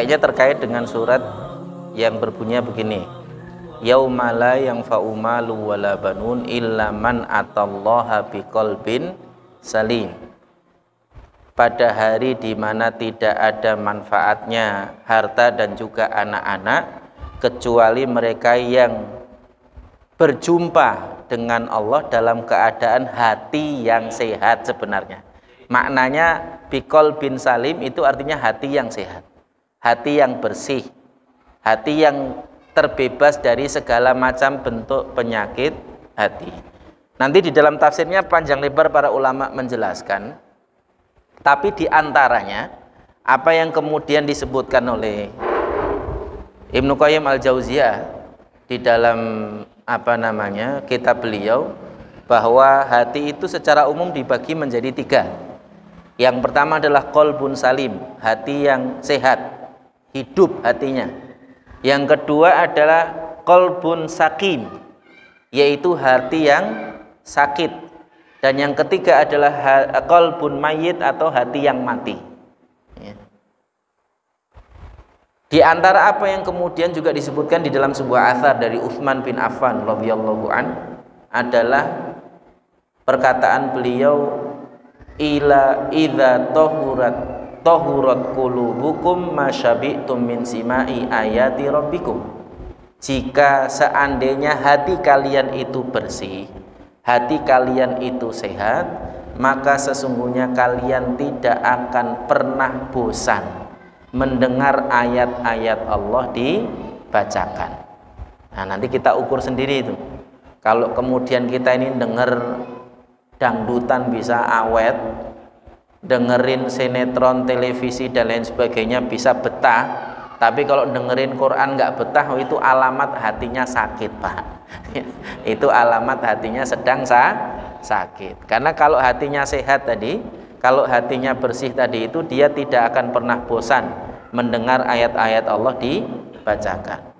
Kayaknya terkait dengan surat yang berbunyi begini. Yauma la yanfa'u malu wala banun illa man atallaha biqalbin salim. Pada hari di mana tidak ada manfaatnya harta dan juga anak-anak kecuali mereka yang berjumpa dengan Allah dalam keadaan hati yang sehat sebenarnya. Maknanya biqalbin salim itu artinya hati yang sehat, hati yang bersih, hati yang terbebas dari segala macam bentuk penyakit hati. Nanti di dalam tafsirnya panjang lebar para ulama menjelaskan, tapi di antaranya apa yang kemudian disebutkan oleh Ibnu Qayyim al-Jauziyah di dalam kitab beliau, bahwa hati itu secara umum dibagi menjadi 3. Yang pertama adalah qalbun salim, hati yang sehat, hidup hatinya. Yang kedua adalah qalbun sakim, yaitu hati yang sakit. Dan yang ketiga adalah qalbun mayyit atau hati yang mati. Ya. Di antara apa yang kemudian juga disebutkan di dalam sebuah athar dari Utsman bin Affan radhiyallahu an adalah perkataan beliau, ila idza tahurat qulubukum masyabi'tum min simai ayati rabbikum. Jika seandainya hati kalian itu bersih, hati kalian itu sehat, maka sesungguhnya kalian tidak akan pernah bosan mendengar ayat-ayat Allah dibacakan. Nah, nanti kita ukur sendiri itu. Kalau kemudian kita ini dengar dangdutan bisa awet, dengerin sinetron, televisi dan lain sebagainya bisa betah, tapi kalau dengerin Quran nggak betah, itu alamat hatinya sakit, Pak. Itu alamat hatinya sedang sakit. Karena kalau hatinya sehat tadi, kalau hatinya bersih tadi itu, dia tidak akan pernah bosan mendengar ayat-ayat Allah dibacakan.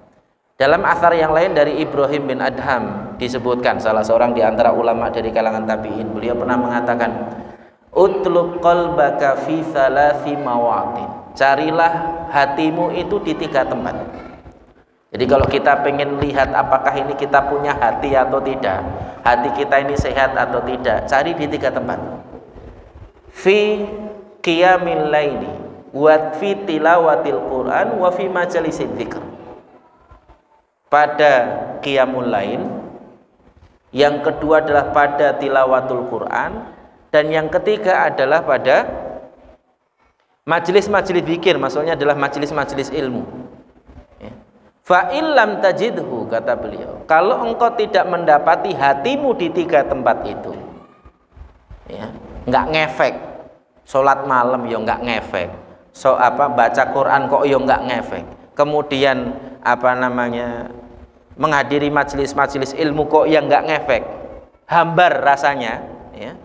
Dalam athar yang lain dari Ibrahim bin Adham disebutkan, salah seorang di antara ulama dari kalangan tabi'in, beliau pernah mengatakan, utlub qalbaka fi thalathi mawatin. Carilah hatimu itu di 3 tempat. Jadi kalau kita pengen lihat apakah ini kita punya hati atau tidak, hati kita ini sehat atau tidak, cari di 3 tempat. Fi qiyamil laili wa fi tilawatil Quran wa fi majalisid dzikr. Pada qiyamul lail, yang kedua adalah pada tilawatul Quran, dan yang ketiga adalah pada majelis-majelis zikir, maksudnya adalah majelis-majelis ilmu. Fa illam tajidhu, kata beliau, kalau engkau tidak mendapati hatimu di 3 tempat itu, ya, nggak ngefek. Sholat malam yo nggak ngefek, baca Quran kok yo nggak ngefek, kemudian menghadiri majelis-majelis ilmu kok yang nggak ngefek, hambar rasanya, ya.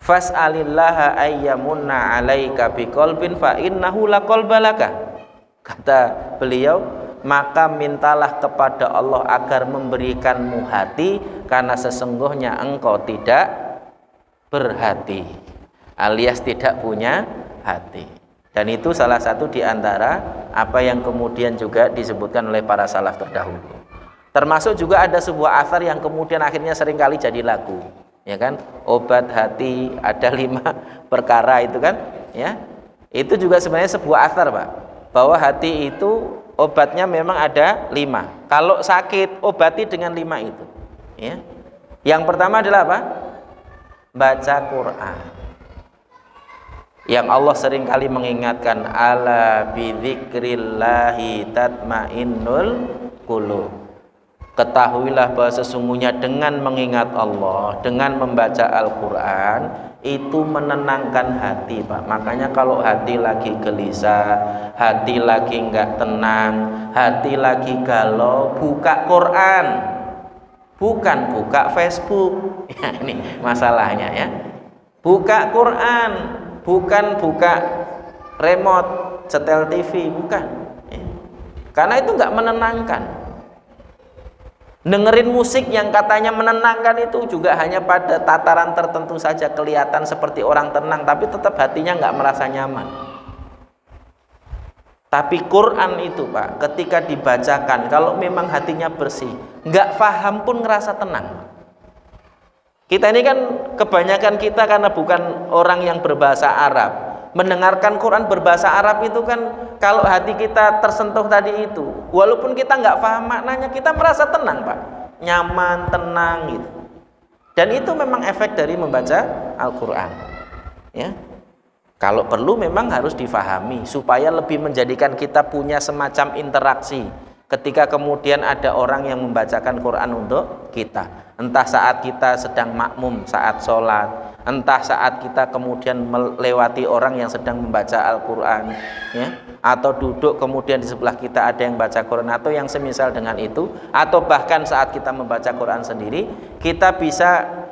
Fas'alillaha ayyamunna 'alaika biqalbin fa innahu laqalbalaka. Kata beliau, maka mintalah kepada Allah agar memberikanmu hati, karena sesungguhnya engkau tidak berhati, alias tidak punya hati. Dan itu salah satu di antara apa yang kemudian juga disebutkan oleh para salaf terdahulu. Termasuk juga ada sebuah athar yang kemudian akhirnya seringkali jadi lagu, ya kan? Obat hati ada 5 perkara itu kan, ya. Itu juga sebenarnya sebuah athar, Pak, bahwa hati itu obatnya memang ada 5. Kalau sakit, obati dengan 5 itu, ya. Yang pertama adalah apa? Baca Quran. Yang Allah seringkali mengingatkan, ala bidzikrillahi tatmainnul qulub. Ketahuilah bahwa sesungguhnya dengan mengingat Allah, dengan membaca Al-Quran, itu menenangkan hati, Pak. Makanya kalau hati lagi gelisah, hati lagi nggak tenang, hati lagi galau, buka Quran, bukan buka Facebook. Ya, ini masalahnya, ya. Buka Quran, bukan buka remote setel TV, bukan, ya. Karena itu nggak menenangkan. Dengerin musik yang katanya menenangkan itu juga hanya pada tataran tertentu saja, kelihatan seperti orang tenang, tapi tetap hatinya nggak merasa nyaman. Tapi Quran itu Pak, ketika dibacakan, kalau memang hatinya bersih, nggak paham pun ngerasa tenang. Kita ini kan kebanyakan kita karena bukan orang yang berbahasa Arab, mendengarkan Quran berbahasa Arab itu kan kalau hati kita tersentuh tadi itu, walaupun kita nggak paham maknanya, kita merasa tenang Pak, nyaman, tenang gitu. Dan itu memang efek dari membaca Al-Quran. Ya. Kalau perlu memang harus difahami supaya lebih menjadikan kita punya semacam interaksi ketika kemudian ada orang yang membacakan Quran untuk kita. Entah saat kita sedang makmum saat sholat, entah saat kita kemudian melewati orang yang sedang membaca Al-Quran, ya, atau duduk kemudian di sebelah kita ada yang baca Quran atau yang semisal dengan itu, atau bahkan saat kita membaca Quran sendiri, kita bisa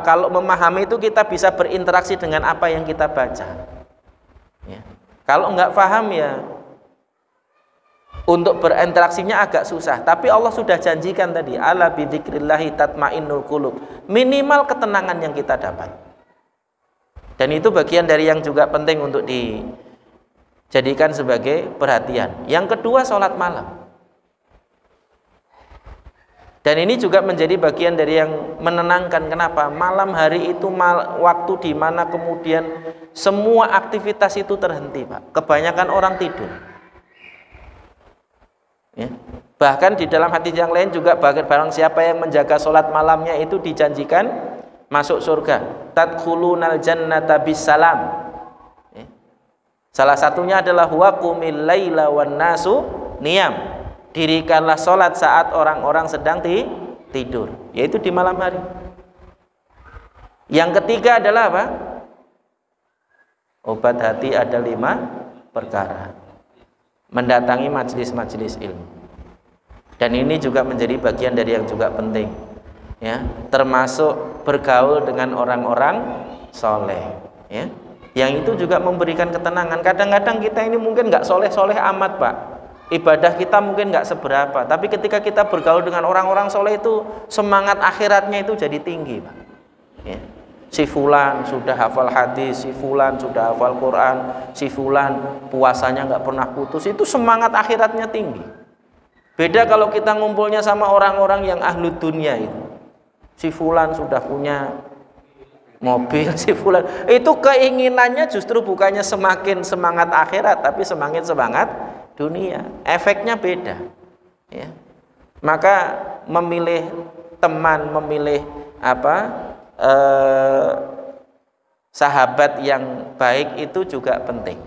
kalau memahami itu kita bisa berinteraksi dengan apa yang kita baca. Ya. Kalau nggak paham ya untuk berinteraksinya agak susah. Tapi Allah sudah janjikan tadi, ala bidzikrillahi tatmainnul qulub. Minimal ketenangan yang kita dapat. Dan itu bagian dari yang juga penting untuk dijadikan sebagai perhatian. Yang kedua, sholat malam. Dan ini juga menjadi bagian dari yang menenangkan. Kenapa? Malam hari itu waktu di mana kemudian semua aktivitas itu terhenti, Pak. Kebanyakan orang tidur. Ya. Bahkan di dalam hadis yang lain juga, barang siapa yang menjaga sholat malamnya itu dijanjikan masuk surga. Tadkhulunal jannata bisalam. Ya. Salah satunya adalah huwa qumil laila wan nasu niyam. Dirikanlah sholat saat orang-orang sedang tidur, yaitu di malam hari. Yang ketiga adalah apa? Obat hati ada 5 perkara. Mendatangi majelis-majelis ilmu. Dan ini juga menjadi bagian dari yang juga penting, ya, termasuk bergaul dengan orang-orang soleh, ya, yang itu juga memberikan ketenangan. Kadang-kadang kita ini mungkin nggak soleh-soleh amat, Pak. Ibadah kita mungkin nggak seberapa, tapi ketika kita bergaul dengan orang-orang soleh itu semangat akhiratnya itu jadi tinggi, Pak. Ya. Si fulan sudah hafal hadis, si fulan sudah hafal Quran, si fulan puasanya nggak pernah putus, itu semangat akhiratnya tinggi. Beda kalau kita ngumpulnya sama orang-orang yang ahlu dunia itu. Si fulan sudah punya mobil, si fulan itu keinginannya justru bukannya semakin semangat akhirat, tapi semakin semangat dunia. Efeknya beda, ya. Maka memilih teman, memilih sahabat yang baik itu juga penting.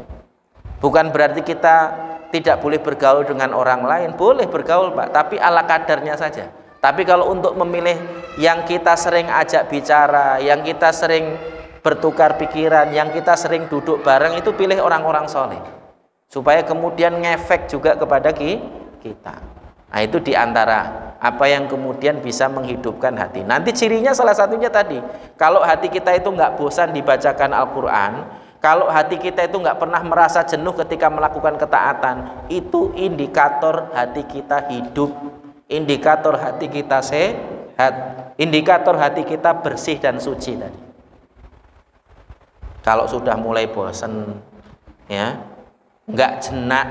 Bukan berarti kita tidak boleh bergaul dengan orang lain, boleh bergaul, Pak, tapi ala kadarnya saja. Tapi kalau untuk memilih yang kita sering ajak bicara, yang kita sering bertukar pikiran, yang kita sering duduk bareng, itu pilih orang-orang soleh, supaya kemudian ngefek juga kepada kita. Nah, itu diantara apa yang kemudian bisa menghidupkan hati. Nanti cirinya salah satunya tadi, kalau hati kita itu nggak bosan dibacakan Al-Quran, kalau hati kita itu nggak pernah merasa jenuh ketika melakukan ketaatan, itu indikator hati kita hidup, indikator hati kita sehat, indikator hati kita bersih dan suci tadi. Kalau sudah mulai bosan, ya, nggak jenak,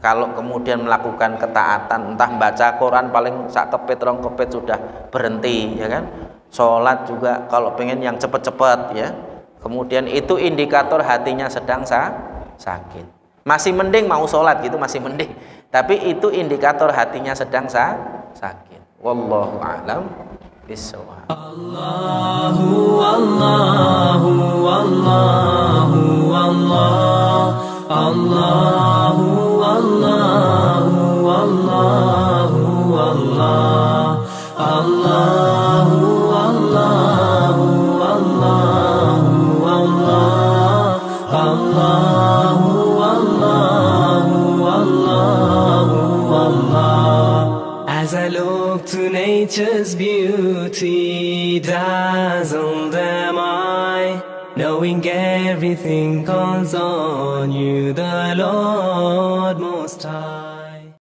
kalau kemudian melakukan ketaatan, entah baca Quran paling sak kepit rong kepit sudah berhenti, ya kan? Sholat juga kalau pengen yang cepet-cepet, ya. Kemudian itu indikator hatinya sedang sakit. Masih mending mau sholat gitu, masih mending. Tapi itu indikator hatinya sedang sakit. Wallahu a'lam bishawab. Allahu Allahu Allahu Allah. Allahu Allahu Allahu Allah. Allahu Allahu Allahu Allah. Allahu Allahu Allahu Allah. As I look to nature's beauty, dazzled am I, knowing everything calls on you, the Lord Most High.